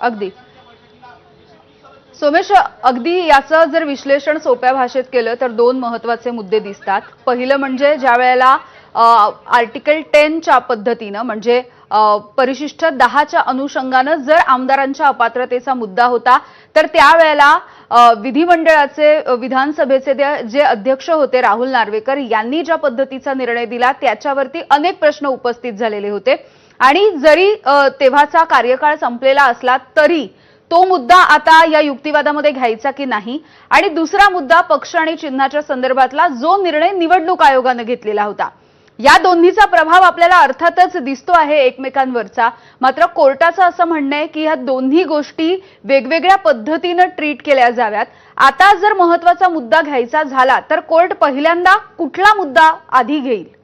अगदी सोमेश, अगदी याचं जर विश्लेषण सोप्या भाषेत केलं तर दोन महत्त्वाचे मुद्दे दिसतात। पहिलं म्हणजे ज्या वेळेला आर्टिकल 10 च्या पद्धतीने म्हणजे परिशिष्ट 10 च्या अनुषंगाने जर आमदारांच्या अपात्रतेचा मुद्दा होता तर त्यावेळेला विधिमंडळाचे विधानसभेचे जे अध्यक्ष होते राहुल नार्वेकर यांनी ज्या पद्धतीचा निर्णय दिला त्याच्यावरती अनेक प्रश्न उपस्थित झालेले होते आणि जरी तेव्हाचा कार्यकाळ संपलेला असला तरी तो मुद्दा आता या युक्तिवादामध्ये घ्यायचा की नाही। आणि दुसरा मुद्दा पक्ष आणि चिन्हाच्या संदर्भातला जो निर्णय निवडणूक आयोगाने घेतलेला होता, या दोन्हीचा प्रभाव आपल्याला अर्थातच दिसतो आहे एकमेकांवरचा। मात्र कोर्टाचं असं म्हणणं आहे की ह्या दोन्ही गोष्टी वेगवेगळ्या पद्धतीने ट्रीट केल्या जाव्यात। आता जर महत्त्वाचा मुद्दा घ्यायचा झाला तर कोर्ट पहिल्यांदा कुठला मुद्दा आधी घेईल?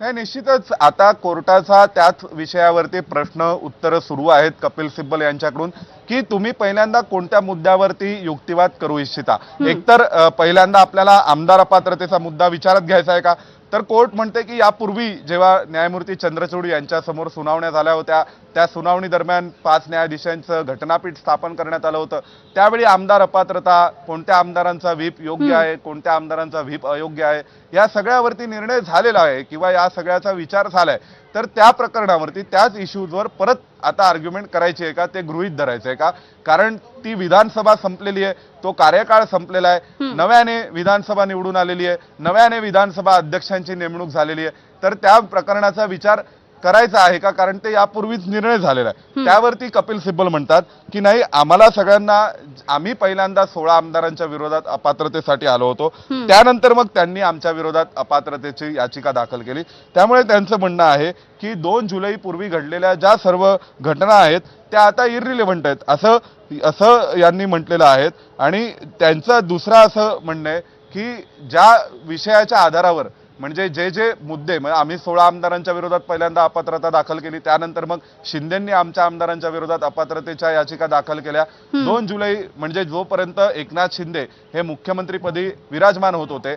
नाही, निश्चितच आता कोर्टाचा त्याच विषयावरती प्रश्न उत्तर सुरू आहेत कपिल सिब्बल यांच्याकडून की तुम्ही पहिल्यांदा कोणत्या मुद्द्यावरती युक्तिवाद करू इच्छिता। एकतर पहिल्यांदा आपल्याला आमदार अपात्रतेचा मुद्दा विचारात घ्यायचा आहे का, तर कोर्ट म्हणते की यापूर्वी जेव्हा न्यायमूर्ती चंद्रचूड यांच्यासमोर सुनावण्या झाल्या होत्या त्या सुनावणी दरम्यान 5 न्यायाधीशांचं घटनापीठ स्थापन करण्यात आलं होतं। त्यावेळी आमदार अपात्रता, कोणत्या आमदारांचा व्हीप योग्य आहे, कोणत्या आमदारांचा व्हीप अयोग्य आहे, या सगळ्यावरती निर्णय झालेला आहे किंवा या सगळ्याचा विचार झालाय। तर त्या प्रकरणावरती त्याच इश्यूजवर परत आता आर्ग्युमेंट करायची आहे का, ते गृहीत धरायचं आहे का? कारण ती विधानसभा संपलेली आहे, तो कार्यकाळ संपलेला आहे, नव्याने विधानसभा निवडून आलेली आहे, नव्याने विधानसभा अध्यक्षांची नेमणूक झालेली आहे। तर त्या प्रकरणाचा विचार करायचा आहे का, कारण ते यापूर्वीच निर्णय झालेला आहे। त्यावरती कपिल सिब्बल म्हणतात की नाही, आम्हाला सगळ्यांना, आम्ही पहिल्यांदा 16 आमदारांच्या विरोधात अपात्रतेसाठी आलो होतो, त्यानंतर मग त्यांनी आमच्या विरोधात अपात्रतेची याचिका दाखल केली। त्यामुळे त्यांचं म्हणणं आहे की 2 जुलै पूर्वी घडलेल्या ज्या सर्व घटना आहेत त्या आता इररिलेव्हंट आहेत असं यांनी म्हटलेलं आहे। आणि त्यांचं दुसरं असं म्हणणं आहे की ज्या विषयाच्या आधारावर म्हणजे जे मुद्दे, म्हणजे आम्ही 16 आमदारांच्या विरोधात पहिल्यांदा अपात्रता दाखल केली, त्यानंतर मग शिंदेंनी आमच्या आमदारांच्या विरोधात अपात्रतेच्या याचिका दाखल केल्या। 2 जुलै म्हणजे जोपर्यंत एकनाथ शिंदे हे मुख्यमंत्रीपदी विराजमान होत होते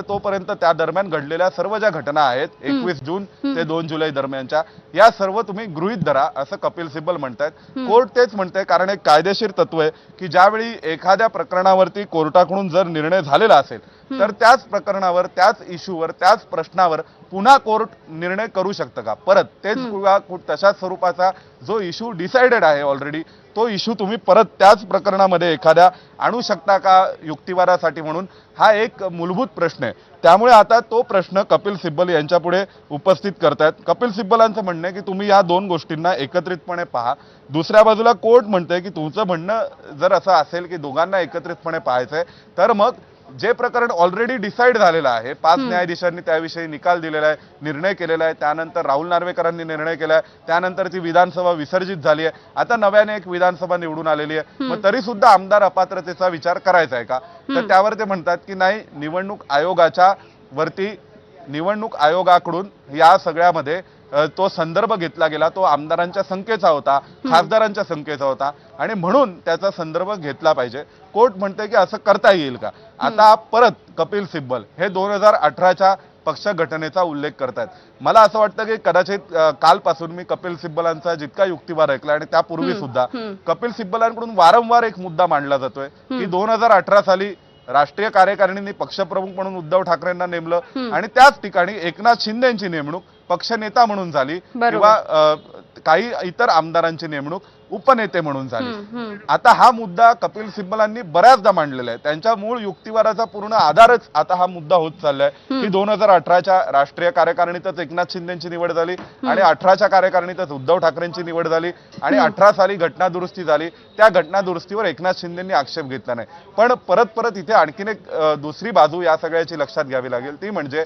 तोपर्यंत त्या दरम्यान घडलेल्या सर्व ज्या घटना आहेत 21 जून ते 2 जुलै दरम्यानच्या, या सर्व तुम्ही गृहीत धरा असं कपिल सिब्बल म्हणतायत। कोर्ट तेच म्हणतंय, कारण एक कायदेशीर तत्व आहे की ज्यावेळी एखाद्या प्रकरणावरती कोर्टाकडून जर निर्णय झालेला असेल तर त्याच प्रकरणावर, त्याच इश्यूवर, त्याच प्रश्नावर पुन्हा कोर्ट निर्णय करू शकतं का परत, तेच किंवा तशाच स्वरूपाचा जो इश्यू डिसाइडेड आहे ऑलरेडी तो इश्यू तुम्ही परत त्याच प्रकरणामध्ये एखाद्या आणू शकता का युक्तिवादासाठी, म्हणून हा एक मूलभूत प्रश्न आहे। त्यामुळे आता तो प्रश्न कपिल सिब्बल यांच्यापुढे उपस्थित करतायत। कपिल सिब्बलांचं म्हणणं आहे की तुम्ही या दोन गोष्टींना एकत्रितपणे पहा। दुसऱ्या बाजूला कोर्ट म्हणतंय की तुमचं म्हणणं जर असं असेल की दोघांना एकत्रितपणे पाहायचंय तर मग जे प्रकरण ऑलरेडी डिसाइड झालेलं आहे, 5 न्यायाधीशांनी त्याविषयी निकाल दिलेला आहे, निर्णय केलेला आहे, त्यानंतर राहुल नार्वेकरांनी निर्णय केलाय, त्यानंतर ती विधानसभा विसर्जित झाली आहे, आता नव्याने एक विधानसभा निवडून आलेली आहे, मग तरी सुद्धा आमदार अपात्रतेचा विचार करायचा आहे का? तर त्यावर ते म्हणतात की नाही, निवडणूक आयोगाकडून या सगळ्यामध्ये तो संदर्भ घेतला गेला, तो आमदारांच्या संख्येचा होता, खासदारांच्या संख्येचा होता आणि म्हणून त्याचा संदर्भ घेतला पाहिजे। कोर्ट म्हणते की असं करता येईल का? आता परत कपिल सिब्बल हे 2018च्या पक्ष घटनेचा उल्लेख करतायत। मला असं वाटतं की कदाचित कालपासून मी कपिल सिब्बलांचा जितका युक्तिवाद ऐकला आणि त्यापूर्वी सुद्धा कपिल सिब्बलांकडून वारंवार एक मुद्दा मांडला जातोय की 2018 साली राष्ट्रीय कार्यकारिणीने पक्षप्रमुख म्हणून उद्धव ठाकरेंना नेमलं आणि त्याच ठिकाणी एकनाथ शिंदेंची नेमणूक पक्षनेता म्हणून झाली किंवा काही इतर आमदारांची नेमणूक उपनेते म्हणून झाली। आता हा मुद्दा कपिल सिब्बलांनी बऱ्याचदा मांडलेला आहे। त्यांच्या मूळ युक्तिवादाचा पूर्ण आधारच आता हा मुद्दा होत चाललाय की 2018च्या राष्ट्रीय कार्यकारिणीतच एकनाथ शिंदेंची निवड झाली आणि 18च्या कार्यकारिणीतच उद्धव ठाकरेंची निवड झाली आणि 18 साली घटना दुरुस्ती झाली, त्या घटना दुरुस्तीवर एकनाथ शिंदेंनी आक्षेप घेतला नाही। पण परत इथे आणखीन एक दुसरी बाजू या सगळ्याची लक्षात घ्यावी लागेल, ती म्हणजे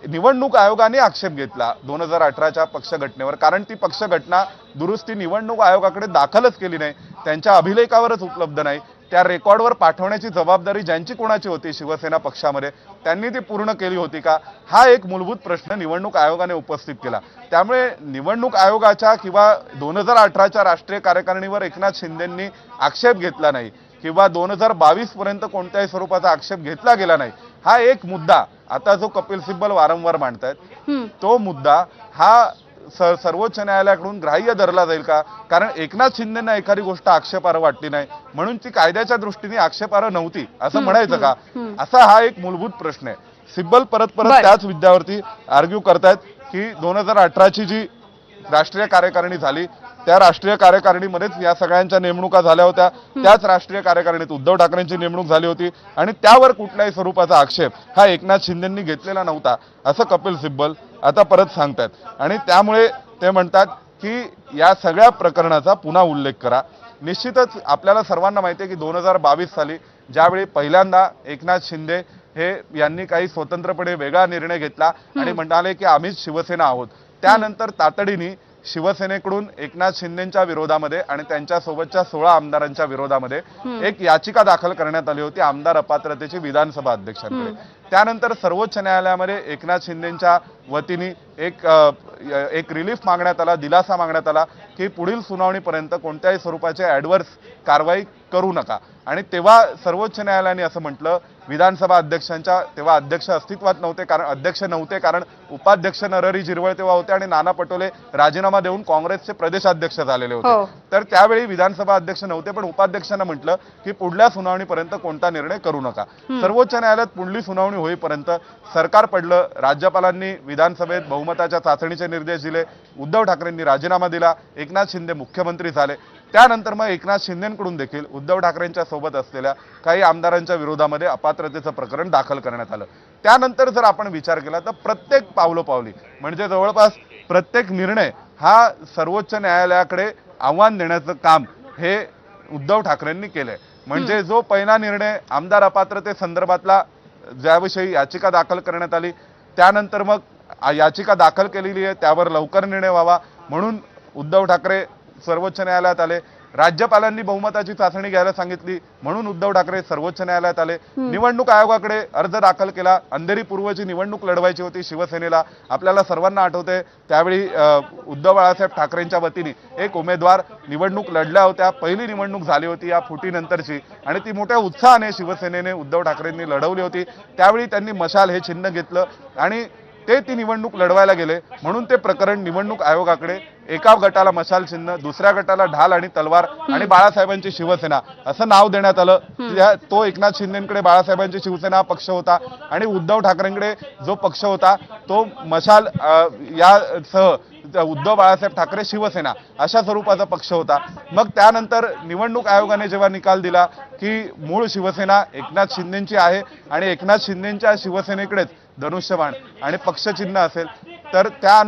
निवडणूक आयोगाने आक्षेप घेतला 2018च्या पक्ष घटनेवर, कारण ती पक्ष घटना दुरुस्ती निवडणूक आयोगाकडे दाखलच केली नाही, त्यांच्या अभिलेखावरच उपलब्ध नाही। त्या रेकॉर्डवर पाठवण्याची जबाबदारी ज्यांची कोणाची होती शिवसेना पक्षामध्ये, त्यांनी ती पूर्ण केली होती का? हा एक मूलभूत प्रश्न निवडणूक आयोगाने उपस्थित केला। त्यामुळे निवडणूक आयोगाच्या किंवा 2018च्या राष्ट्रीय कार्यकारिणीवर एकनाथ शिंदेंनी आक्षेप घेतला नाही किंवा 2022 पर्यंत कोणत्याही स्वरूपाचा आक्षेप घेतला गेला नाही, हा एक मुद्दा आता जो कपिल सिब्बल वारंवार मांडतायत हम्म. तो मुद्दा हा सर्वोच्च न्यायालयाकडून ग्राह्य धरला जाईल का? कारण एकनाथ शिंदेना एखादी गोष्ट आक्षेपार्ह वाटली नाही म्हणून ती कायद्याच्या दृष्टीने आक्षेपार्ह नव्हती असं म्हणायचं का? असा हा एक मूलभूत प्रश्न आहे. सिब्बल परत बरं. त्याच मुद्द्यावरती आर्ग्यू करतायत की 2018ची जी राष्ट्रीय कार्यकारिणी झाली त्या राष्ट्रीय कार्यकारिणीमध्येच या सगळ्यांच्या नेमणुका झाल्या होत्या. त्याच राष्ट्रीय कार्यकारिणीत उद्धव ठाकरेंची नेमणूक झाली होती आणि त्यावर कुठल्याही स्वरूपाचा आक्षेप हा एकनाथ शिंदेंनी घेतलेला नव्हता असं कपिल सिब्बल आता परत सांगतायत. आणि त्यामुळे ते म्हणतात की या सगळ्या प्रकरणाचा पुन्हा उल्लेख करा. निश्चितच आपल्याला सर्वांना माहिती आहे की 2022 साली ज्यावेळी पहिल्यांदा एकनाथ शिंदे हे यांनी काही स्वतंत्रपणे वेगळा निर्णय घेतला आणि म्हणाले की आम्हीच शिवसेना आहोत, त्यानंतर तातडीने शिवसेनेकडून एकनाथ शिंदेच्या विरोधामध्ये आणि त्यांच्या सोबतच्या 16 आमदारांच्या विरोधामध्ये एक याचिका दाखल करण्यात आली होती आमदार अपात्रतेची विधानसभा अध्यक्षांकडे. त्यानंतर सर्वोच्च न्यायालयामध्ये एकनाथ शिंदेच्या वतीने एक रिलीफ मागण्यात आला, दिलासा मागण्यात आला की पुढील सुनावणीपर्यंत कोणत्याही स्वरूपाचे ॲडव्हर्स कारवाई करू नका. आणि तेव्हा सर्वोच्च न्यायालयाने असं म्हटलं, विधानसभा अध्यक्षांच्या तेव्हा अध्यक्ष अस्तित्वात नव्हते, कारण अध्यक्ष नव्हते, कारण उपाध्यक्ष नरहरी झिरवळ तेव्हा होते आणि नाना पटोले राजीनामा देऊन काँग्रेसचे प्रदेशाध्यक्ष झालेले होते. तर त्यावेळी विधानसभा अध्यक्ष नव्हते, पण उपाध्यक्षांना म्हटलं की पुढल्या सुनावणीपर्यंत कोणता निर्णय करू नका. सर्वोच्च न्यायालयात पुढली सुनावणी होईपर्यंत सरकार पडलं. राज्यपालांनी विधानसभेत बहुमताच्या चाचणीचे निर्देश दिले, उद्धव ठाकरेंनी राजीनामा दिला, एकनाथ शिंदे मुख्यमंत्री झाले. त्यानंतर मग एकनाथ शिंदेकडून देखील उद्धव ठाकरेंच्या सोबत असलेल्या काही आमदारांच्या विरोधामध्ये अपात्रतेचं प्रकरण दाखल करण्यात आलं. त्यानंतर जर आपण विचार केला तर प्रत्येक पावलोपावली म्हणजे जवळपास प्रत्येक निर्णय हा सर्वोच्च न्यायालयाकडे आव्हान देण्याचं काम हे उद्धव ठाकरेंनी केलंय. म्हणजे जो पहिला निर्णय आमदार अपात्रते संदर्भातला ज्याविषयी याचिका दाखल करण्यात आली, त्यानंतर मग याचिका दाखल केलेली आहे त्यावर लवकर निर्णय व्हावा म्हणून उद्धव ठाकरे सर्वोच्च न्यायालयात आले. राज्यपालांनी बहुमताची चाचणी घ्यायला सांगितली म्हणून उद्धव ठाकरे सर्वोच्च न्यायालयात आले. निवडणूक आयोगाकडे अर्ज दाखल केला. अंधेरी पूर्वची निवडणूक लढवायची होती शिवसेनेला. आपल्याला सर्वांना आठवते त्यावेळी उद्धव बाळासाहेब ठाकरेंच्या वतीने एक उमेदवार निवडणूक लढल्या होत्या. पहिली निवडणूक झाली होती या फुटीनंतरची आणि ती मोठ्या उत्साहाने शिवसेनेने उद्धव ठाकरेंनी लढवली होती. त्यावेळी त्यांनी मशाल हे चिन्ह घेतलं आणि ती निवडणूक लढवायला गेले म्हणून ते प्रकरण निवडणूक आयोगाकडे एका गटाला मशाल चिन्ह, दुसऱ्या गटाला ढाल आणि तलवार आणि बाळासाहेबांची शिवसेना असं नाव देण्यात आलं. तो एकनाथ शिंदेकडे बाळासाहेबांची शिवसेना पक्ष होता आणि उद्धव ठाकरेंकडे जो पक्ष होता तो मशाल यासह उद्धव बाळासाहेब ठाकरे शिवसेना अशा स्वरूपाचा पक्ष होता. मग त्यानंतर निवडणूक आयोगाने जेव्हा निकाल दिला की मूळ शिवसेना एकनाथ शिंदेची आहे आणि एकनाथ शिंदेच्या शिवसेनेकडेच धनुष्यबाण आणि पक्षचिन्ह असेल, तर त्या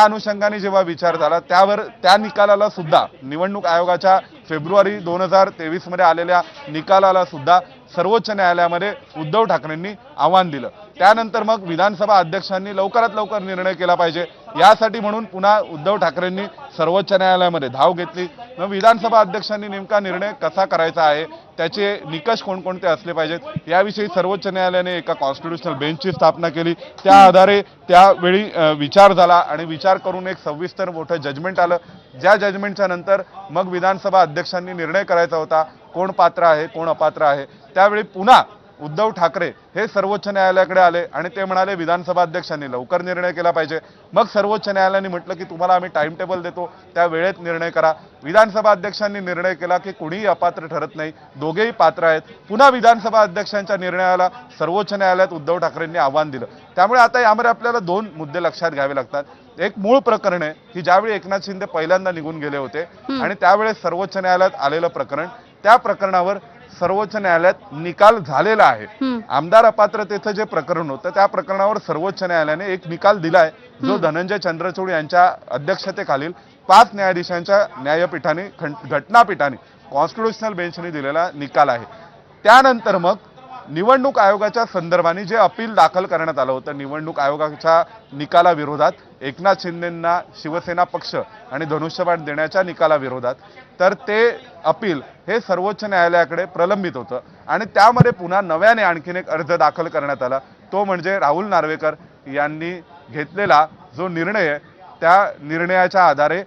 अनुषंगाने जेव्हा विचार झाला त्या निकालाला सुद्धा निवडणूक आयोगाच्या फेब्रुवारी 2023 मध्ये आलेल्या निकालाला सुद्धा सर्वोच्च न्यायालयामध्ये उद्धव ठाकरेंनी आव्हान दिलं. त्यानंतर मग विधानसभा अध्यक्षांनी लवकरात लवकर निर्णय केला पाहिजे यासाठी म्हणून पुन्हा उद्धव ठाकरेंनी सर्वोच्च न्यायालयामध्ये धाव घेतली. मग विधानसभा अध्यक्षांनी नेमका निर्णय कसा करायचा आहे, त्याचे निकष कोणकोणते असले पाहिजेत याविषयी सर्वोच्च न्यायालयाने एका कॉन्स्टिट्यूशनल बेंचची स्थापना केली. त्या आधारे त्यावेळी विचार झाला आणि विचार करून एक सविस्तर मोठं जजमेंट आलं. ज्या जजमेंटच्या नंतर मग विधानसभा अध्यक्षांनी निर्णय करायचा होता कोण पात्र आहे कोण अपात्र आहे. त्यावेळी पुन्हा उद्धव ठाकरे हे सर्वोच्च न्यायालयाकडे आले आणि ते म्हणाले विधानसभा अध्यक्षांनी लवकर निर्णय केला पाहिजे. मग सर्वोच्च न्यायालयाने म्हटलं की तुम्हाला आम्ही टाइम टेबल देतो त्या वेळेत निर्णय करा. विधानसभा अध्यक्षांनी निर्णय केला की कुणीही अपात्र ठरत नाही, दोघेही पात्र आहेत. पुन्हा विधानसभा अध्यक्षांच्या निर्णयाला सर्वोच्च न्यायालयात उद्धव ठाकरेंनी आव्हान दिलं. त्यामुळे आता यामध्ये आपल्याला दोन मुद्दे लक्षात घ्यावे लागतात. एक मूळ प्रकरण आहे की ज्यावेळी एकनाथ शिंदे पहिल्यांदा निघून गेले होते आणि त्यावेळेस सर्वोच्च न्यायालयात आलेलं प्रकरण, त्या प्रकरणावर सर्वोच्च न्यायालयात निकाल झालेला आहे. आमदार अपात्रतेचं जे प्रकरण होतं त्या प्रकरणावर सर्वोच्च न्यायालयाने एक निकाल दिलाय जो धनंजय चंद्रचूड यांच्या अध्यक्षतेखालील 5 न्यायाधीशांच्या न्यायपीठाने घटनापीठाने कॉन्स्टिट्यूशनल बेंचने दिलेला निकाल आहे. त्यानंतर मग निवडणूक आयोगाच्या संदर्भाने जे अपील दाखल करण्यात आलं होतं निवडणूक आयोगाच्या निकालाविरोधात, एकनाथ शिंदेंना शिवसेना पक्ष आणि धनुष्यबाण देण्याच्या निकालाविरोधात, तर ते अपील हे सर्वोच्च न्यायालयाकडे प्रलंबित होतं आणि त्यामध्ये पुन्हा नव्याने आणखीन एक अर्ज दाखल करण्यात आला. तो म्हणजे राहुल नार्वेकर यांनी घेतलेला जो निर्णय आहे त्या निर्णयाच्या आधारे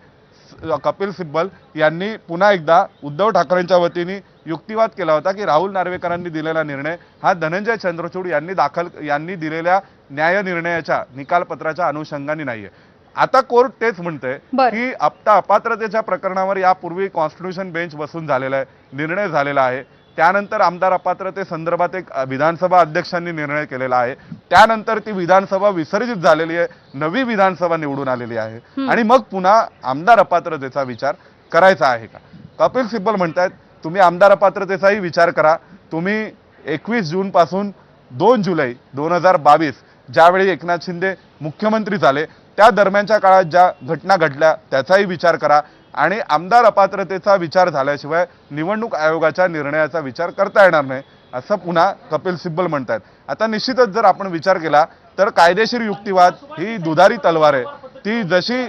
कपिल सिब्बल यांनी पुन्हा एकदा उद्धव ठाकरेंच्या वतीने युक्तिवाद केला होता की राहुल नार्वेकरांनी दिलेला निर्णय हा धनंजय चंद्रचूड यांनी दिलेल्या न्याय निर्णयाच्या निकालपत्राच्या अनुषंगाने नाहीये. आता कोर्ट तेच म्हणतंय बरं. की अपात्रतेच्या प्रकरणावर यापूर्वी कॉन्स्टिट्यूशन बेंच बसून झालेला आहे, निर्णय झालेला आहे. त्यानंतर आमदार अपात्रते संदर्भात एक विधानसभा अध्यक्षांनी निर्णय केलेला आहे. त्यानंतर ती विधानसभा विसर्जित झालेली आहे, नवी विधानसभा निवडून आलेली आहे आणि मग पुन्हा आमदार अपात्रतेचा विचार करायचा आहे का? कपिल सिब्बल म्हणतायत तुम्ही आमदार अपात्रतेचाही विचार करा. तुम्ही 21 जून पासून 2 जुलै 2022 ज्यावेळी एकनाथ शिंदे मुख्यमंत्री झाले त्या दरम्यानच्या काळात ज्या घटना घडल्या त्याचाही विचार करा आणि आमदार अपात्रतेचा विचार झाल्याशिवाय निवडणूक आयोगाच्या निर्णयाचा विचार करता येणार नाही असं पुन्हा कपिल सिब्बल म्हणतायत. आता निश्चितच जर आपण विचार केला तर कायदेशीर युक्तिवाद ही दुधारी तलवार आहे. ती जशी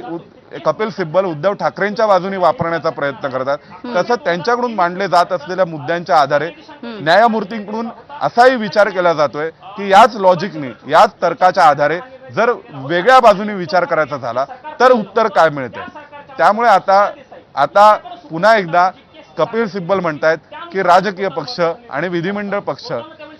कपिल सिब्बल उद्धव ठाकरेंच्या बाजूने वापरण्याचा प्रयत्न करतात तसं त्यांच्याकडून मांडले जात असलेल्या मुद्द्यांच्या आधारे न्यायमूर्तींकडून असाही विचार केला जातोय की याच लॉजिकने याच तर्काच्या आधारे जर वेगळ्या बाजूने विचार करायचा झाला तर उत्तर काय मिळते. त्यामुळे आता पुन्हा एकदा कपिल सिब्बल म्हणतायत की राजकीय पक्ष आणि विधिमंडळ पक्ष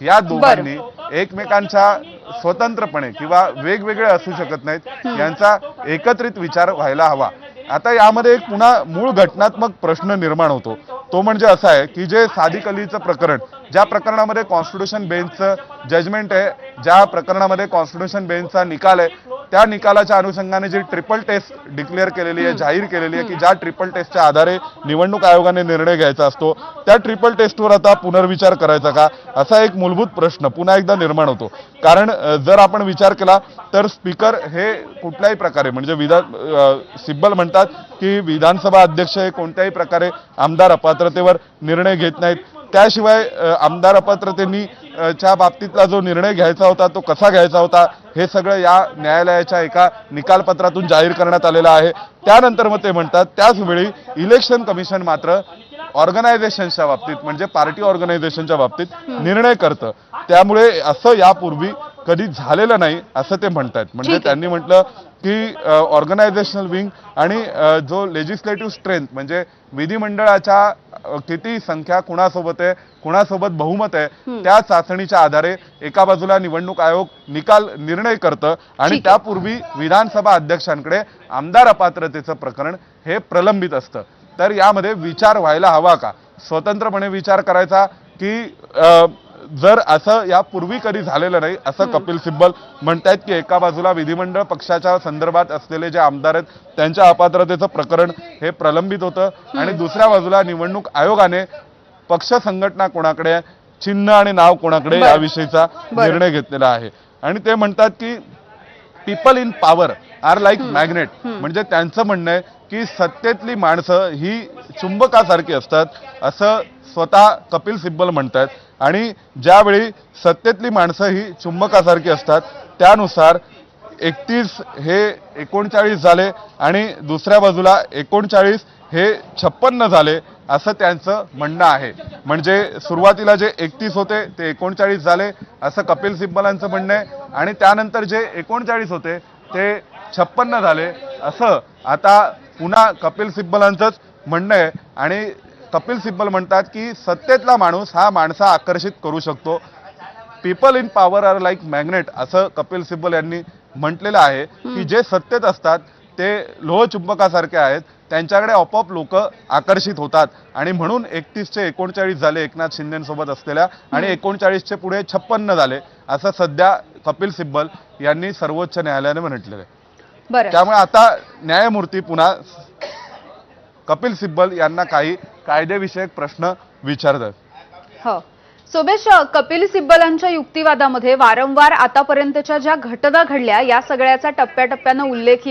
या दोघांनी एकमेकांच्या स्वतंत्रपणे किंवा वेगवेगळे असू शकत नाहीत, यांचा एकत्रित विचार व्हायला हवा. आता यामध्ये एक पुन्हा मूळ घटनात्मक प्रश्न निर्माण होतो. तो म्हणजे असा आहे की जे सादिक अलीचं प्रकरण, ज्या प्रकरणामध्ये कॉन्स्टिट्यूशन बेंचचं जजमेंट आहे, ज्या प्रकरणामध्ये कॉन्स्टिट्यूशन बेंचचा निकाल आहे, त्या निकालाच्या अनुषंगाने जी ट्रिपल टेस्ट डिक्लेअर केलेली आहे, जाहीर केलेली आहे की ज्या ट्रिपल टेस्टच्या आधारे निवडणूक आयोगाने निर्णय घ्यायचा असतो, त्या ट्रिपल टेस्टवर आता पुनर्विचार करायचा का असा एक मूलभूत प्रश्न पुन्हा एकदा निर्माण होतो. कारण जर आपण विचार केला तर स्पीकर हे कुठल्याही प्रकारे म्हणजे सिब्बल म्हणतात की विधानसभा अध्यक्ष हे कोणत्याही प्रकारे आमदार अपात्रतेवर निर्णय घेत नाहीत. त्याशिवाय आमदार अपात्रतेनी च्या बाबतीतला जो निर्णय घ्यायचा होता तो कसा घ्यायचा होता हे सगळं या न्यायालयाच्या एका निकालपत्रातून जाहीर करण्यात आलेलं आहे. त्यानंतर मग ते म्हणतात त्याच वेळी इलेक्शन कमिशन मात्र ऑर्गनायझेशनच्या बाबतीत म्हणजे पार्टी ऑर्गनायझेशनच्या बाबतीत निर्णय करतं. त्यामुळे असं यापूर्वी कधी झालेलं नाही असं ते म्हणतात. म्हणजे त्यांनी म्हटलं की ऑर्गनायझेशनल विंग आणि जो लेजिस्लेटिव्ह स्ट्रेंथ म्हणजे विधिमंडळाच्या किती संख्या कुणासोबत आहे, कुणासोबत बहुमत आहे, त्या चाचणीच्या आधारे एका बाजूला निवडणूक आयोग निर्णय करतं आणि त्यापूर्वी विधानसभा अध्यक्षांकडे आमदार अपात्रतेचं प्रकरण हे प्रलंबित असतं. तर यामध्ये विचार व्हायला हवा का? स्वतंत्रपणे विचार करायचा की जर असं यापूर्वी कधी झालेलं नाही असं कपिल सिब्बल म्हणतायत की एका बाजूला विधिमंडळ पक्षाच्या संदर्भात असलेले जे आमदार आहेत त्यांच्या अपात्रतेचं प्रकरण हे प्रलंबित होतं आणि दुसऱ्या बाजूला निवडणूक आयोगाने पक्ष संघटना कोणाकडे आहे, चिन्ह आणि नाव कोणाकडे याविषयीचा निर्णय घेतलेला आहे. आणि ते म्हणतात की people in power are like magnet, म्हणजे त्यांचं म्हणणं आहे की सत्तेतली माणसं ही चुंबकासारखी असतात असं स्वतः कपिल सिब्बल म्हणतात. आणि ज्यावेळी सत्तेतली माणसं ही चुंबकासारखी असतात त्यानुसार 31 हे 39 झाले आणि दुसऱ्या बाजूला 39 हे 56 झाले असं त्यांचं म्हणणं आहे. म्हणजे सुरुवातीला जे 31 होते ते 39 झाले असं कपिल सिब्बलांचं म्हणणं आहे आणि त्यानंतर जे 39 होते ते 56 झाले असं आता पुन्हा कपिल सिब्बलांचंच म्हणणं आहे. आणि कपिल सिब्बल म्हणतात की सत्तेतला माणूस हा माणसा आकर्षित करू शकतो. People in power are like magnet असं कपिल सिब्बल यांनी म्हटलेलं आहे की जे सत्तेत असतात ते लोहचुंबकासारखे आहेत, त्यांच्याकडे आपोआप लोक आकर्षित होतात आणि म्हणून 31चे 39 झाले एकनाथ शिंदेसोबत असलेल्या आणि 39चे पुढे 56 झाले असं सध्या कपिल सिब्बल यांनी सर्वोच्च न्यायालयाने म्हटलेलं आहे. त्यामुळे आता न्यायमूर्ती पुन्हा कपिल सिब्बल यांना काही कायदेविषयक प्रश्न विचारतात. हो सोमेश, कपिल सिब्बलांच्या युक्तिवादामध्ये वारंवार आतापर्यंतच्या ज्या घटना घडल्या या सगळ्याचा टप्प्याटप्प्यानं उल्लेख